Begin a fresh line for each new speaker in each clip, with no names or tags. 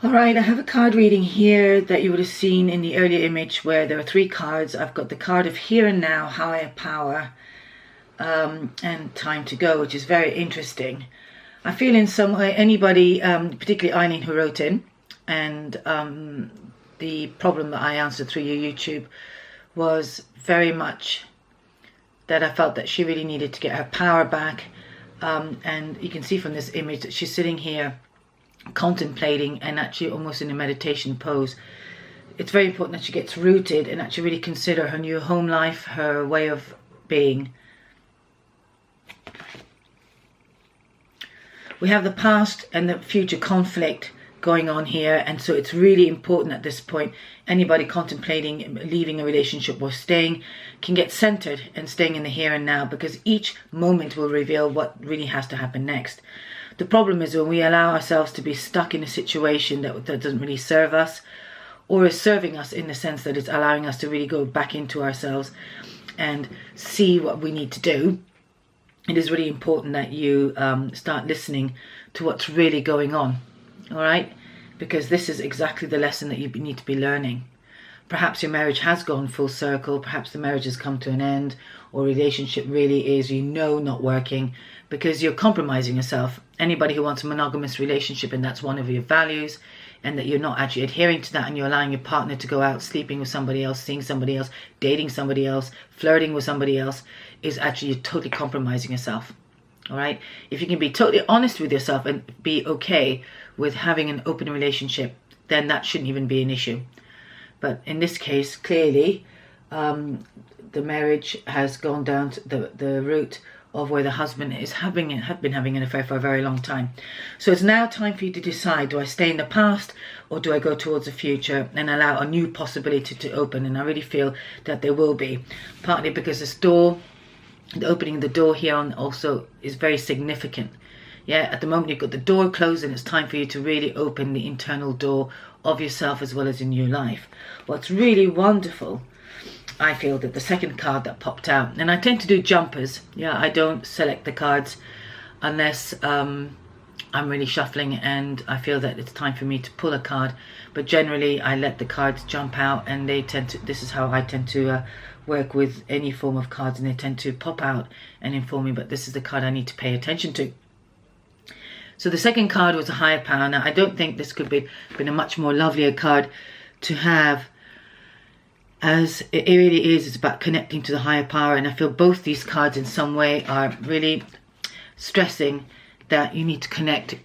Alright, I have a card reading here that you would have seen in the earlier image where there are 3 cards. I've got the card of Here and Now, Higher Power, and Time to Go, which is very interesting. I feel in some way anybody, particularly Eileen who wrote in, and the problem that I answered through your YouTube was very much that I felt that she really needed to get her power back, and you can see from this image that she's sitting here contemplating and actually almost in a meditation pose. It's very important that she gets rooted and actually really consider her new home life, her way of being. We have the past and the future conflict going on here, and so it's really important at this point anybody contemplating leaving a relationship or staying can get centered and staying in the here and now, because each moment will reveal what really has to happen next. The problem is when we allow ourselves to be stuck in a situation that doesn't really serve us, or is serving us in the sense that it's allowing us to really go back into ourselves and see what we need to do. It is really important that you start listening to what's really going on, all right? Because this is exactly the lesson that you need to be learning. Perhaps your marriage has gone full circle, perhaps the marriage has come to an end, or relationship really is, not working, because you're compromising yourself. Anybody who wants a monogamous relationship and that's one of your values, and that you're not actually adhering to that, and you're allowing your partner to go out sleeping with somebody else, seeing somebody else, dating somebody else, flirting with somebody else, is actually you're totally compromising yourself. All right? If you can be totally honest with yourself and be okay with having an open relationship, then that shouldn't even be an issue. But in this case, clearly, the marriage has gone down to the route of where the husband is have been having an affair for a very long time. So it's now time for you to decide, do I stay in the past or do I go towards the future and allow a new possibility to open? And I really feel that there will be, partly because this door, the opening of the door here on also is very significant. Yeah, at the moment you've got the door closed and it's time for you to really open the internal door of yourself as well as in your life. What's really wonderful, I feel, that the second card that popped out, and I tend to do jumpers. Yeah, I don't select the cards unless I'm really shuffling and I feel that it's time for me to pull a card. But generally I let the cards jump out, and they tend to, this is how I tend to work with any form of cards, and they tend to pop out and inform me, but this is the card I need to pay attention to. So the second card was a higher power. Now I don't think this could be been a much more lovelier card to have, as it really is. It's about connecting to the higher power, and I feel both these cards in some way are really stressing that you need to connect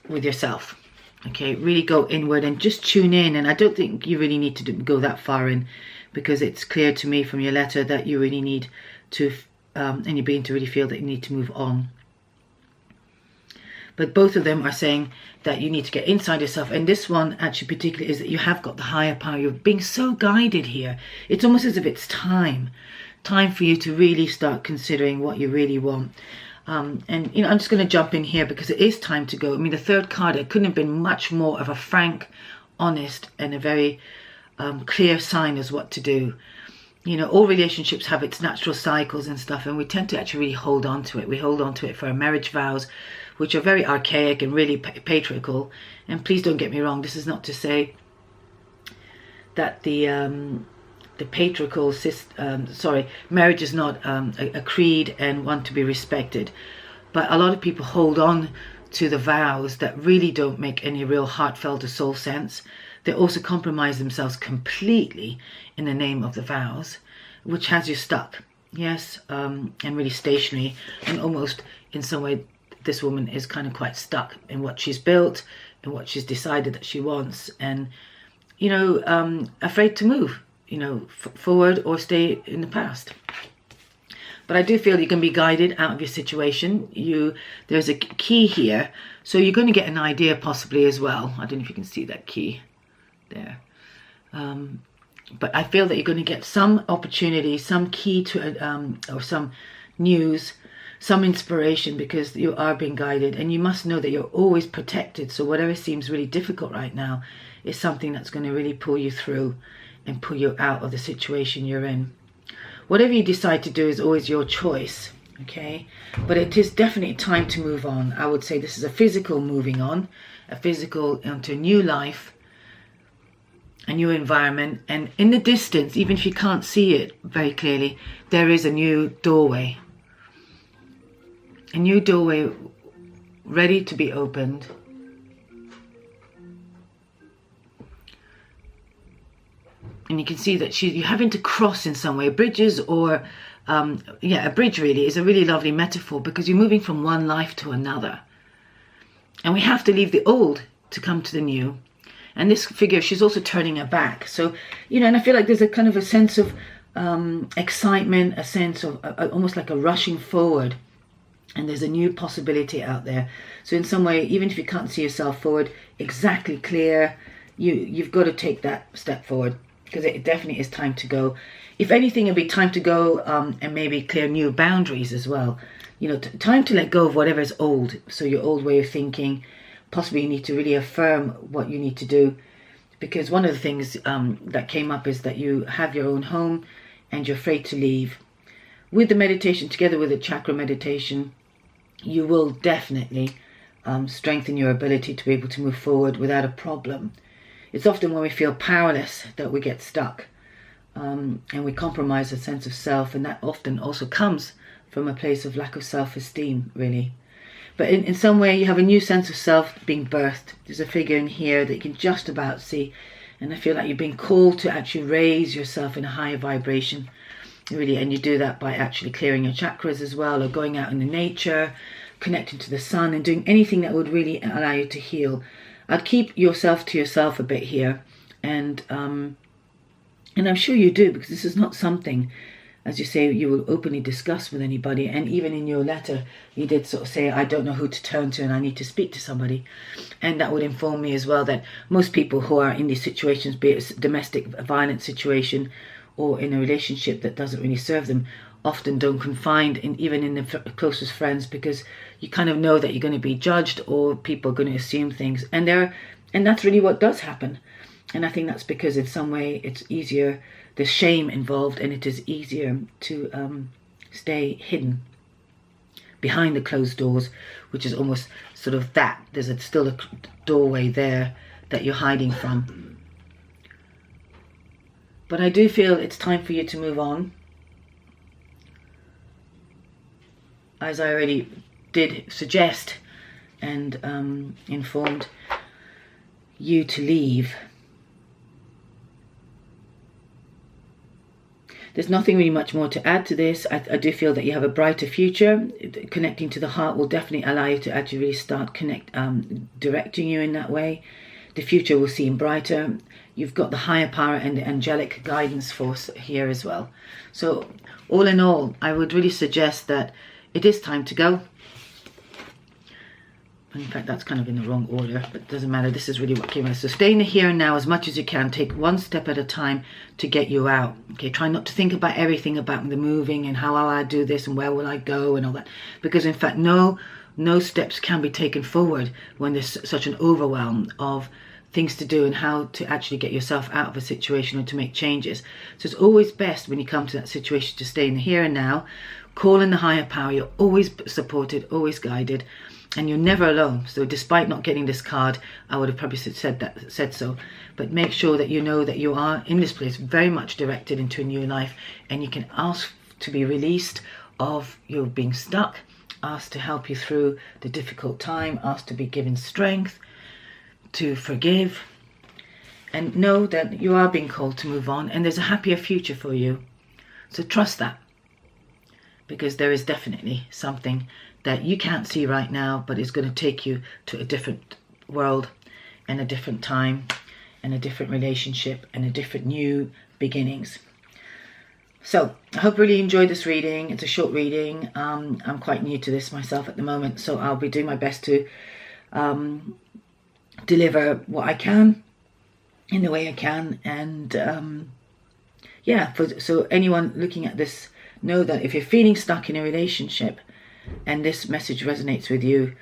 with yourself. Okay, really go inward and just tune in. And I don't think you really need to go that far in, because it's clear to me from your letter that you really need to, and you're beginning to really feel that you need to move on. But both of them are saying that you need to get inside yourself. And this one actually particularly is that you have got the higher power. You're being so guided here. It's almost as if it's time for you to really start considering what you really want. And, I'm just going to jump in here because it is time to go. I mean, the third card, it couldn't have been much more of a frank, honest, and a very clear sign as what to do. All relationships have its natural cycles and stuff, and we tend to actually really hold on to it. We hold on to it for our marriage vows, which are very archaic and really patriarchal. And please don't get me wrong, this is not to say that the patriarchal marriage is not a creed and one to be respected. But a lot of people hold on to the vows that really don't make any real heartfelt or soul sense. They also compromise themselves completely in the name of the vows, which has you stuck. Yes, and really stationary, and almost in some way this woman is kind of quite stuck in what she's built and what she's decided that she wants, and afraid to move forward or stay in the past. But I do feel you can be guided out of your situation. There's a key here, so you're going to get an idea possibly as well. I don't know if you can see that key there, but I feel that you're going to get some opportunity, some key to or some news, some inspiration, because you are being guided, and you must know that you're always protected. So whatever seems really difficult right now is something that's going to really pull you through and pull you out of the situation you're in. Whatever you decide to do is always your choice, okay? But it is definitely time to move on. I would say this is a physical moving on, a physical into a new life, a new environment. And in the distance, even if you can't see it very clearly, there is a new doorway. A new doorway ready to be opened. And you can see that you're having to cross in some way. Bridges or, a bridge really is a really lovely metaphor, because you're moving from one life to another. And we have to leave the old to come to the new. And this figure, she's also turning her back. So, and I feel like there's a kind of a sense of excitement, a sense of almost like a rushing forward. And there's a new possibility out there. So in some way, even if you can't see yourself forward exactly clear, you've got to take that step forward, because it definitely is time to go. If anything, it'd be time to go and maybe clear new boundaries as well. Time to let go of whatever is old. So your old way of thinking. Possibly you need to really affirm what you need to do, because one of the things that came up is that you have your own home and you're afraid to leave. With the meditation, together with the chakra meditation, you will definitely strengthen your ability to be able to move forward without a problem. It's often when we feel powerless that we get stuck, and we compromise a sense of self, and that often also comes from a place of lack of self-esteem, really. But in some way, you have a new sense of self being birthed. There's a figure in here that you can just about see, and I feel like you're being called to actually raise yourself in a higher vibration, really. And you do that by actually clearing your chakras as well, or going out in the nature, connecting to the sun, and doing anything that would really allow you to heal. I'd keep yourself to yourself a bit here, and I'm sure you do, because this is not something, as you say, you will openly discuss with anybody. And even in your letter, you did sort of say, I don't know who to turn to and I need to speak to somebody. And that would inform me as well that most people who are in these situations, be it a domestic violence situation or in a relationship that doesn't really serve them, often don't confide even in the closest friends, because you kind of know that you're going to be judged or people are going to assume things. And that's really what does happen. And I think that's because in some way it's easier, there's shame involved, and it is easier to stay hidden behind the closed doors, which is almost sort of that. There's still a doorway there that you're hiding from. But I do feel it's time for you to move on. As I already did suggest and informed you to leave. There's nothing really much more to add to this. I do feel that you have a brighter future. Connecting to the heart will definitely allow you to actually really start directing you in that way. The future will seem brighter. You've got the higher power and the angelic guidance force here as well. So all in all, I would really suggest that it is time to go. In fact, that's kind of in the wrong order, but it doesn't matter. This is really what came out. So stay in the here and now as much as you can. Take one step at a time to get you out. Okay, try not to think about everything about the moving and how will I do this and where will I go and all that. Because in fact, no steps can be taken forward when there's such an overwhelm of things to do and how to actually get yourself out of a situation or to make changes. So it's always best when you come to that situation to stay in the here and now. Call in the higher power. You're always supported, always guided. And you're never alone. So despite not getting this card, I would have probably said so. But make sure that you know that you are in this place very much directed into a new life, and you can ask to be released of your being stuck, ask to help you through the difficult time, ask to be given strength, to forgive, and know that you are being called to move on, and there's a happier future for you. So trust that, because there is definitely something that you can't see right now, but it's going to take you to a different world and a different time and a different relationship and a different new beginnings. So I hope you really enjoyed this reading. It's a short reading. I'm quite new to this myself at the moment, so I'll be doing my best to deliver what I can in the way I can. And so anyone looking at this, know that if you're feeling stuck in a relationship and this message resonates with you,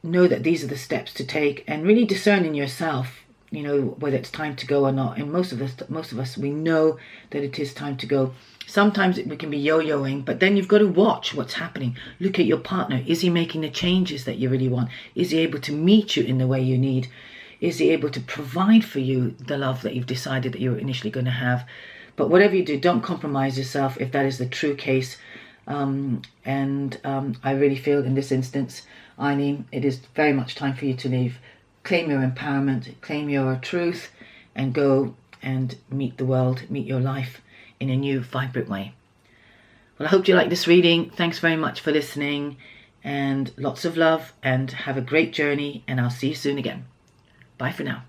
know that these are the steps to take, and really discern in yourself, you know, whether it's time to go or not. And most of us, we know that it is time to go. Sometimes we can be yo-yoing, but then you've got to watch what's happening. Look at your partner. Is he making the changes that you really want? Is he able to meet you in the way you need? Is he able to provide for you the love that you've decided that you're initially going to have? But whatever you do, don't compromise yourself if that is the true case. I really feel in this instance, Eileen, it is very much time for you to leave. Claim your empowerment, claim your truth, and go and meet the world, meet your life in a new, vibrant way. Well, I hope you like this reading. Thanks very much for listening, and lots of love, and have a great journey, and I'll see you soon again. Bye for now.